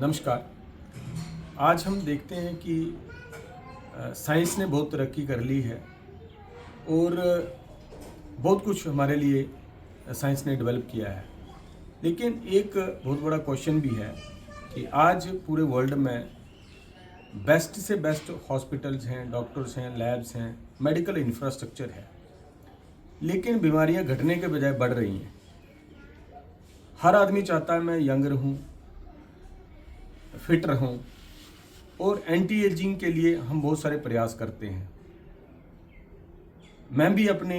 नमस्कार। आज हम देखते हैं कि साइंस ने बहुत तरक्की कर ली है और बहुत कुछ हमारे लिए साइंस ने डेवलप किया है। लेकिन एक बहुत बड़ा क्वेश्चन भी है कि आज पूरे वर्ल्ड में बेस्ट से बेस्ट हॉस्पिटल्स हैं, डॉक्टर्स हैं, लैब्स हैं, मेडिकल इंफ्रास्ट्रक्चर है, लेकिन बीमारियां घटने के बजाय बढ़ रही हैं। हर आदमी चाहता है मैं यंग रहूं, फिट रहूं, और एंटी एजिंग के लिए हम बहुत सारे प्रयास करते हैं। मैं भी अपने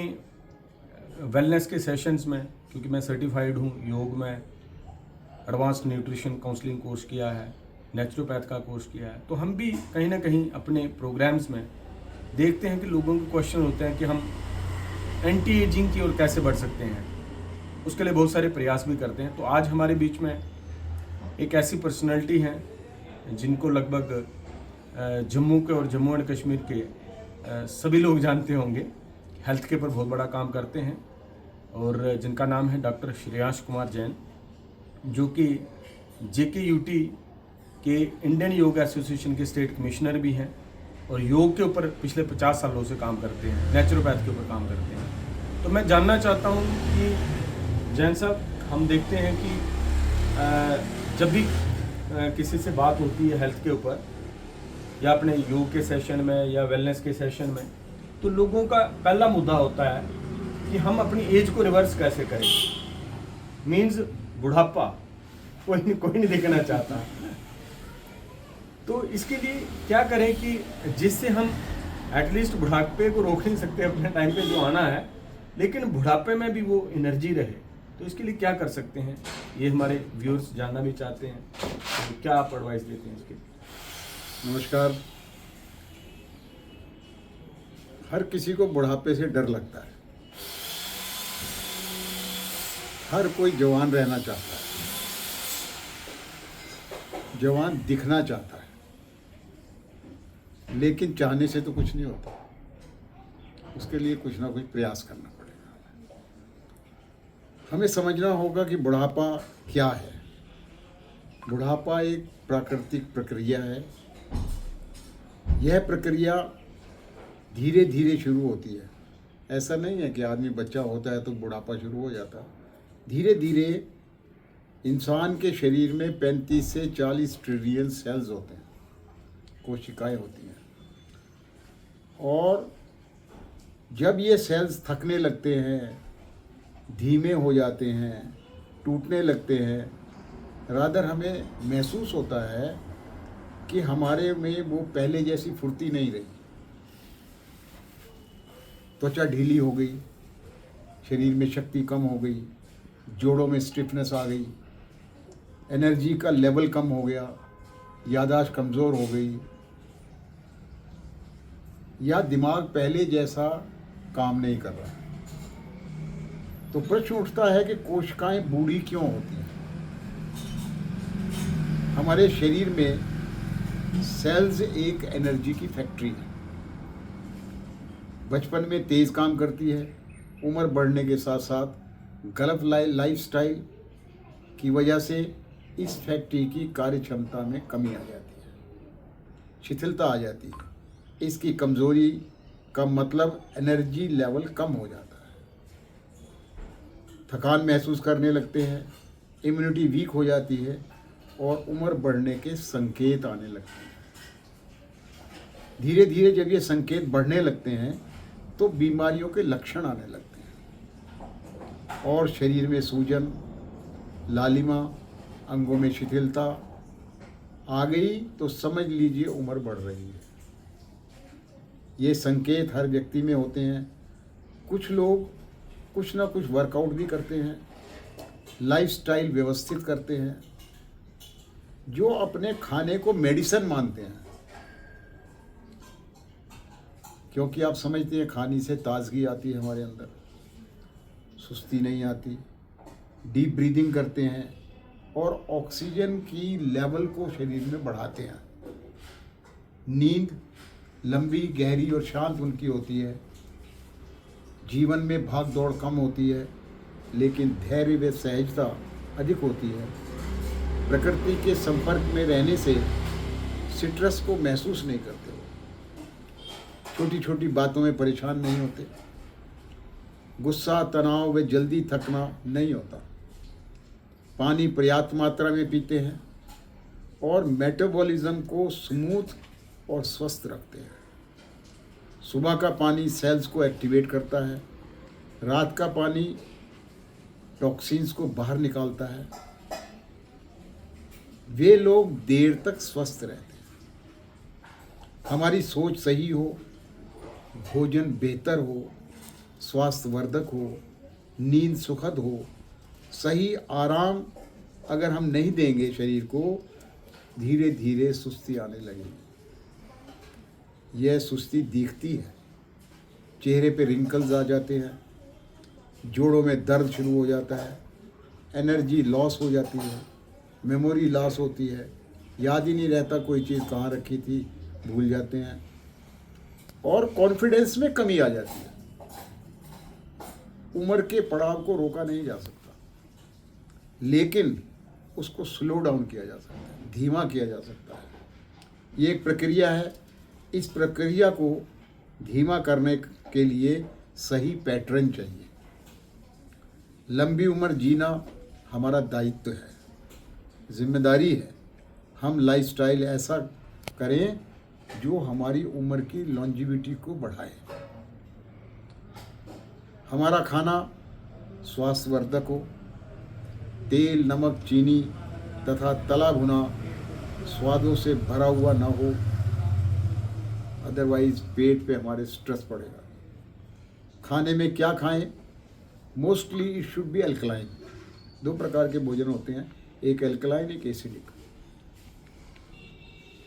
वेलनेस के सेशंस में, क्योंकि मैं सर्टिफाइड हूं योग में, एडवांस्ड न्यूट्रिशन काउंसलिंग कोर्स किया है, नेचुरोपैथ का कोर्स किया है, तो हम भी कहीं ना कहीं अपने प्रोग्राम्स में देखते हैं कि लोगों के क्वेश्चन होते हैं कि हम एंटी एजिंग की ओर कैसे बढ़ सकते हैं। उसके लिए बहुत सारे प्रयास भी करते हैं। तो आज हमारे बीच में एक ऐसी पर्सनालिटी हैं जिनको लगभग जम्मू के और जम्मू एंड कश्मीर के सभी लोग जानते होंगे। हेल्थ के ऊपर बहुत बड़ा काम करते हैं और जिनका नाम है डॉक्टर श्रेयांश कुमार जैन, जो कि JKUT के इंडियन योग एसोसिएशन के स्टेट कमिश्नर भी हैं और योग के ऊपर पिछले 50 सालों से काम करते हैं, नेचुरोपैथ के ऊपर काम करते हैं। तो मैं जानना चाहता हूँ कि जैन साहब, हम देखते हैं कि जब भी किसी से बात होती है हेल्थ के ऊपर या अपने योग के सेशन में या वेलनेस के सेशन में, तो लोगों का पहला मुद्दा होता है कि हम अपनी एज को रिवर्स कैसे करें। मीन्स बुढ़ापा कोई नहीं देखना चाहता। तो इसके लिए क्या करें कि जिससे हम एटलीस्ट बुढ़ापे को रोक नहीं सकते अपने टाइम पे जो आना है, लेकिन बुढ़ापे में भी वो एनर्जी रहे। तो इसके लिए क्या कर सकते हैं, ये हमारे व्यूअर्स जानना भी चाहते हैं। तो क्या आप एडवाइस देते हैं इसके लिए? नमस्कार। हर किसी को बुढ़ापे से डर लगता है। हर कोई जवान रहना चाहता है, जवान दिखना चाहता है, लेकिन चाहने से तो कुछ नहीं होता। उसके लिए कुछ ना कुछ प्रयास करना पड़ेगा। हमें समझना होगा कि बुढ़ापा क्या है। बुढ़ापा एक प्राकृतिक प्रक्रिया है। यह प्रक्रिया धीरे धीरे शुरू होती है। ऐसा नहीं है कि आदमी बच्चा होता है तो बुढ़ापा शुरू हो जाता है। धीरे धीरे इंसान के शरीर में 35 से 40 ट्रिलियन सेल्स होते हैं, कोशिकाएं होती हैं, और जब ये सेल्स थकने लगते हैं, धीमे हो जाते हैं, टूटने लगते हैं, रादर हमें महसूस होता है कि हमारे में वो पहले जैसी फुर्ती नहीं रही। त्वचा ढीली हो गई, शरीर में शक्ति कम हो गई, जोड़ों में स्टिफनेस आ गई, एनर्जी का लेवल कम हो गया, याददाश्त कमज़ोर हो गई, या दिमाग पहले जैसा काम नहीं कर रहा। तो प्रश्न उठता है कि कोशिकाएं बूढ़ी क्यों होती हैं। हमारे शरीर में सेल्स एक एनर्जी की फैक्ट्री है। बचपन में तेज काम करती है, उम्र बढ़ने के साथ साथ गलत लाइफस्टाइल की वजह से इस फैक्ट्री की कार्यक्षमता में कमी आ जाती है, शिथिलता आ जाती है। इसकी कमज़ोरी का मतलब एनर्जी लेवल कम हो जाता है, थकान महसूस करने लगते हैं, इम्यूनिटी वीक हो जाती है और उम्र बढ़ने के संकेत आने लगते हैं। धीरे धीरे जब ये संकेत बढ़ने लगते हैं तो बीमारियों के लक्षण आने लगते हैं और शरीर में सूजन, लालिमा, अंगों में शिथिलता आ गई तो समझ लीजिए उम्र बढ़ रही है। ये संकेत हर व्यक्ति में होते हैं। कुछ लोग कुछ ना कुछ वर्कआउट भी करते हैं, लाइफस्टाइल व्यवस्थित करते हैं, जो अपने खाने को मेडिसिन मानते हैं, क्योंकि आप समझते हैं खाने से ताजगी आती है हमारे अंदर, सुस्ती नहीं आती। डीप ब्रीदिंग करते हैं और ऑक्सीजन की लेवल को शरीर में बढ़ाते हैं। नींद लंबी, गहरी और शांत उनकी होती है। जीवन में भाग दौड़ कम होती है, लेकिन धैर्य व सहजता अधिक होती है। प्रकृति के संपर्क में रहने से स्ट्रेस को महसूस नहीं करते हो, छोटी छोटी बातों में परेशान नहीं होते, गुस्सा, तनाव व जल्दी थकना नहीं होता, पानी पर्याप्त मात्रा में पीते हैं और मेटाबॉलिज्म को स्मूथ और स्वस्थ रखते हैं। सुबह का पानी सेल्स को एक्टिवेट करता है, रात का पानी टॉक्सिन्स को बाहर निकालता है। वे लोग देर तक स्वस्थ रहते हैं। हमारी सोच सही हो, भोजन बेहतर हो, स्वास्थ्यवर्धक हो, नींद सुखद हो, सही आराम अगर हम नहीं देंगे शरीर को, धीरे धीरे सुस्ती आने लगेगी। यह सुस्ती दिखती है, चेहरे पे रिंकल्स आ जाते हैं, जोड़ों में दर्द शुरू हो जाता है, एनर्जी लॉस हो जाती है, मेमोरी लॉस होती है, याद ही नहीं रहता कोई चीज़ कहाँ रखी थी, भूल जाते हैं, और कॉन्फिडेंस में कमी आ जाती है। उम्र के पड़ाव को रोका नहीं जा सकता, लेकिन उसको स्लो डाउन किया जा सकता है, धीमा किया जा सकता है। ये एक प्रक्रिया है। इस प्रक्रिया को धीमा करने के लिए सही पैटर्न चाहिए। लंबी उम्र जीना हमारा दायित्व है, जिम्मेदारी है। हम लाइफस्टाइल ऐसा करें जो हमारी उम्र की लॉन्जिविटी को बढ़ाए। हमारा खाना स्वास्थ्यवर्धक हो, तेल, नमक, चीनी तथा तला भुना स्वादों से भरा हुआ ना हो, अदरवाइज पेट पे हमारे स्ट्रेस पड़ेगा। खाने में क्या खाएं? Mostly it should be alkaline. दो प्रकार के भोजन होते हैं, एक अल्कलाइन, एक एसिडिक।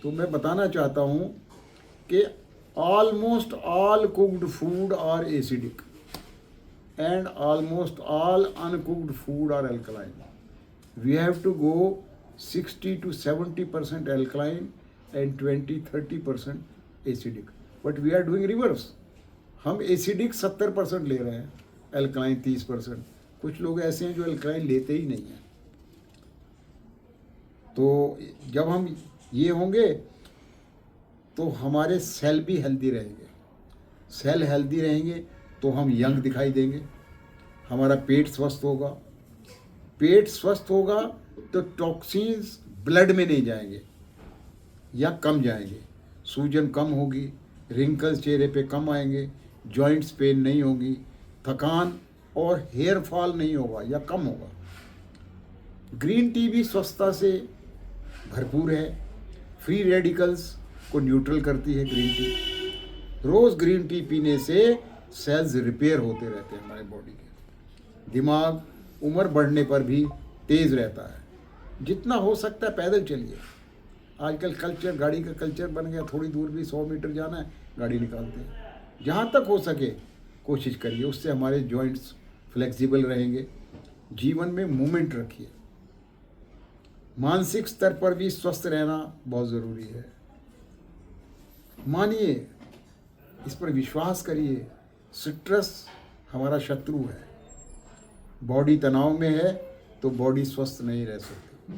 तो मैं बताना चाहता हूँ कि almost all cooked food are acidic and almost all uncooked food are alkaline. We have to go 60 to 70% alkaline and 20-30% acidic. But we are doing reverse. हम एसिडिक 70% ले रहे हैं, अल्कलाइन 30%। कुछ लोग ऐसे हैं जो अल्कलाइन लेते ही नहीं हैं। तो जब हम ये होंगे तो हमारे सेल भी हेल्दी रहेंगे। सेल हेल्दी रहेंगे तो हम यंग दिखाई देंगे, हमारा पेट स्वस्थ होगा। पेट स्वस्थ होगा तो टॉक्सिन्स ब्लड में नहीं जाएंगे या कम जाएंगे, सूजन कम होगी, रिंकल्स चेहरे पे कम आएंगे, जॉइंट्स पेन नहीं होगी, थकान और हेयर फॉल नहीं होगा या कम होगा। ग्रीन टी भी स्वस्थता से भरपूर है, फ्री रेडिकल्स को न्यूट्रल करती है ग्रीन टी। रोज़ ग्रीन टी पीने से सेल्स रिपेयर होते रहते हैं हमारे बॉडी के। दिमाग उम्र बढ़ने पर भी तेज़ रहता है। जितना हो सकता है पैदल चलिए। आजकल कल्चर, गाड़ी का कल्चर बन गया, थोड़ी दूर भी 100 मीटर जाना है गाड़ी निकालते हैं। जहाँ तक हो सके कोशिश करिए, उससे हमारे जॉइंट्स फ्लेक्सिबल रहेंगे। जीवन में मूवमेंट रखिए। मानसिक स्तर पर भी स्वस्थ रहना बहुत ज़रूरी है। मानिए, इस पर विश्वास करिए, स्ट्रेस हमारा शत्रु है। बॉडी तनाव में है तो बॉडी स्वस्थ नहीं रह सकती।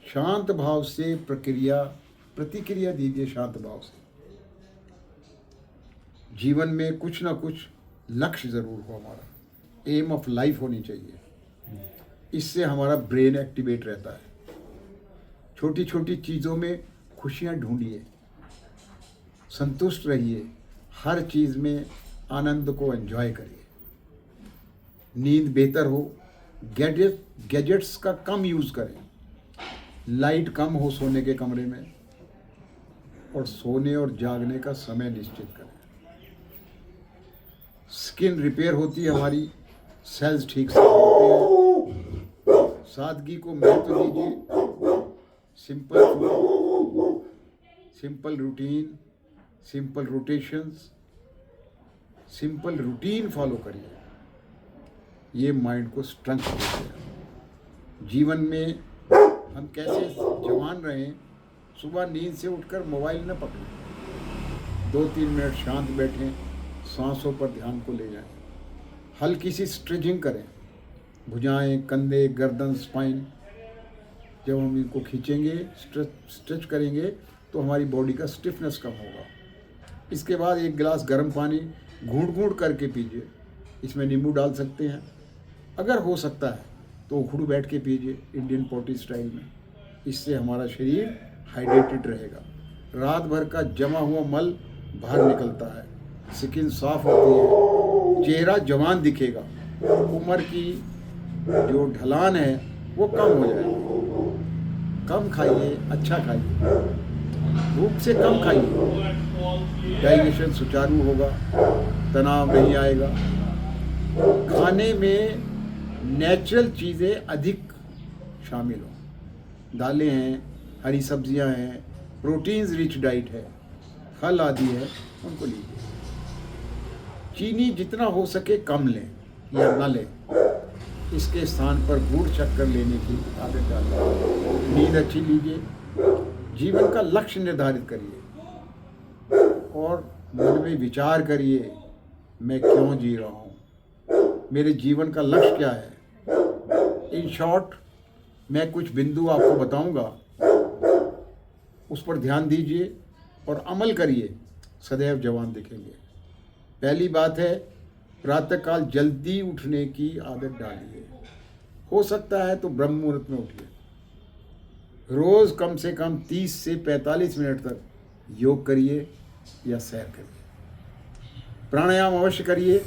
शांत भाव से प्रतिक्रिया दीजिए, शांत भाव से। जीवन में कुछ ना कुछ लक्ष्य ज़रूर हो, हमारा एम ऑफ लाइफ होनी चाहिए। इससे हमारा ब्रेन एक्टिवेट रहता है। छोटी छोटी चीज़ों में खुशियाँ ढूंढिए, संतुष्ट रहिए, हर चीज़ में आनंद को एंजॉय करिए। नींद बेहतर हो, गैजेट्स का कम यूज़ करें, लाइट कम हो सोने के कमरे में, और सोने और जागने का समय निश्चित करें। स्किन रिपेयर होती है हमारी, सेल्स ठीक से होते हैं। सादगी को महत्व दीजिए। Simple food, simple routine, simple rotations, simple routine follow करिए। ये माइंड को स्ट्रेंथ देते हैं। जीवन में हम कैसे जवान रहें? सुबह नींद से उठकर मोबाइल न पकड़ें, 2-3 मिनट शांत बैठें, सांसों पर ध्यान को ले जाएं, हल्की सी स्ट्रेचिंग करें, भुजाएं, कंधे, गर्दन, स्पाइन। जब हम इनको खींचेंगे, स्ट्रेच करेंगे, तो हमारी बॉडी का स्टिफनेस कम होगा। इसके बाद एक गिलास गर्म पानी घूंट घूंट करके पीजिए। इसमें नींबू डाल सकते हैं, अगर हो सकता है तो उखड़ू बैठ के पीजिए इंडियन पॉटी स्टाइल में। इससे हमारा शरीर हाइड्रेटेड रहेगा। रात भर का जमा हुआ मल बाहर निकलता है, स्किन साफ होती है, चेहरा जवान दिखेगा, उम्र की जो ढलान है वो कम हो जाएगी। कम खाइए, अच्छा खाइए, भूख से कम खाइए, डाइजेशन सुचारू होगा, तनाव नहीं आएगा। खाने में नेचुरल चीज़ें अधिक शामिल हों, दालें हैं, हरी सब्जियां हैं, प्रोटीन्स रिच डाइट है, फल आदि है, उनको लीजिए। चीनी जितना हो सके कम लें या न लें। इसके स्थान पर गुड़ शक्कर लेने की आदत डालें। नींद अच्छी लीजिए। जीवन का लक्ष्य निर्धारित करिए और मन में विचार करिए, मैं क्यों जी रहा हूँ, मेरे जीवन का लक्ष्य क्या है। इन शॉर्ट मैं कुछ बिंदु आपको बताऊंगा, उस पर ध्यान दीजिए और अमल करिए, सदैव जवान दिखेंगे। पहली बात है, प्रातःकाल जल्दी उठने की आदत डालिए। हो सकता है तो ब्रह्म मुहूर्त में उठिए। रोज़ कम से कम 30 से 45 मिनट तक योग करिए या सैर करिए। प्राणायाम अवश्य करिए,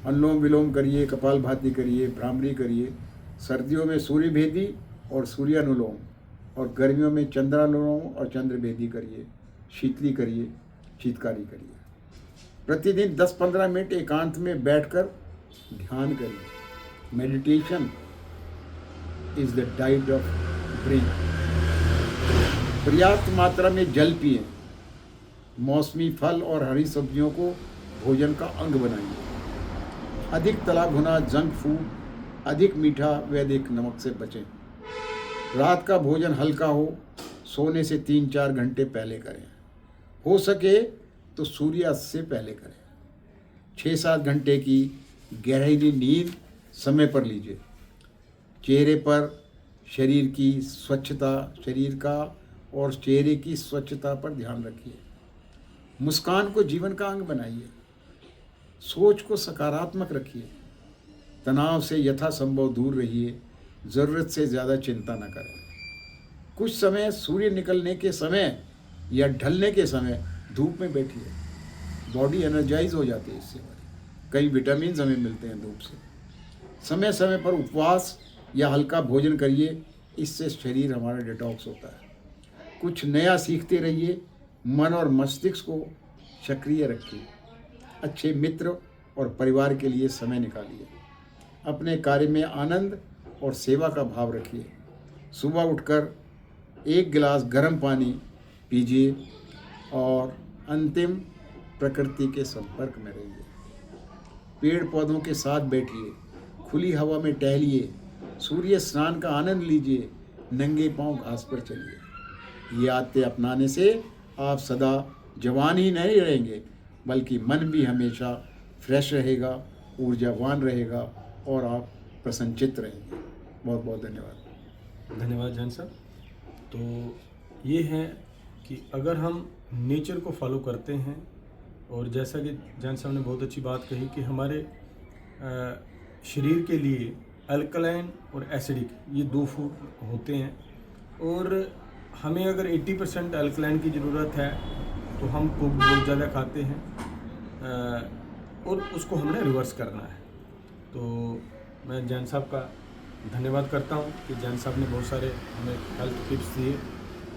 अनुलोम विलोम करिए, कपालभाति करिए, भ्रामरी करिए। सर्दियों में सूर्य भेदी और सूर्यानुलोम, और गर्मियों में चंद्रानुलोम और चंद्रभेदी करिए। शीतली करिए, शीतकारी करिए। प्रतिदिन 10-15 मिनट एकांत में बैठकर ध्यान करिए। Meditation is the diet of brain. पर्याप्त मात्रा में जल पिए। मौसमी फल और हरी सब्जियों को भोजन का अंग बनाइए। अधिक तला भुना जंक फूड, अधिक मीठा व अधिक नमक से बचें। रात का भोजन हल्का हो, सोने से 3-4 घंटे पहले करें। हो सके तो सूर्यास्त से पहले करें। 6-7 घंटे की गहरी नींद समय पर लीजिए। चेहरे पर शरीर की स्वच्छता, शरीर का और चेहरे की स्वच्छता पर ध्यान रखिए। मुस्कान को जीवन का अंग बनाइए। सोच को सकारात्मक रखिए। तनाव से यथासंभव दूर रहिए। ज़रूरत से ज़्यादा चिंता न करें। कुछ समय सूर्य निकलने के समय या ढलने के समय धूप में बैठिए। बॉडी एनर्जाइज हो जाती है इससे। कई विटामिन हमें मिलते हैं धूप से। समय समय पर उपवास या हल्का भोजन करिए, इससे शरीर हमारा डिटॉक्स होता है। कुछ नया सीखते रहिए। मन और मस्तिष्क को सक्रिय रखिए। अच्छे मित्र और परिवार के लिए समय निकालिए। अपने कार्य में आनंद और सेवा का भाव रखिए। सुबह उठकर 1 गिलास गर्म पानी पीजिए और अंतिम प्रकृति के संपर्क में रहिए। पेड़ पौधों के साथ बैठिए, खुली हवा में टहलिए, सूर्य स्नान का आनंद लीजिए, नंगे पांव घास पर चलिए। ये आदतें अपनाने से आप सदा जवान ही नहीं रहेंगे, बल्कि मन भी हमेशा फ्रेश रहेगा, ऊर्जावान रहेगा और आप प्रसन्नचित्त रहेंगे। बहुत बहुत धन्यवाद। धन्यवाद जैन साहब। तो ये है कि अगर हम नेचर को फॉलो करते हैं, और जैसा कि जैन साहब ने बहुत अच्छी बात कही कि हमारे शरीर के लिए अल्कलाइन और एसिडिक ये 2 फूड होते हैं, और हमें अगर 80% अल्कलाइन की ज़रूरत है तो हम कुक बहुत ज़्यादा खाते हैं, और उसको हमने रिवर्स करना है। तो मैं जैन साहब का धन्यवाद करता हूँ कि जैन साहब ने बहुत सारे हमें हेल्थ टिप्स दिए,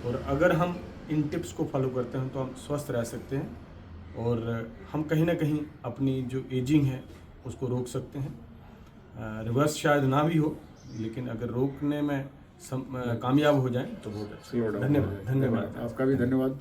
और अगर हम इन टिप्स को फॉलो करते हैं तो हम स्वस्थ रह सकते हैं, और हम कहीं ना कहीं अपनी जो एजिंग है उसको रोक सकते हैं। रिवर्स शायद ना भी हो, लेकिन अगर रोकने में कामयाब हो जाएं तो बहुत अच्छा। धन्यवाद। आपका भी धन्यवाद।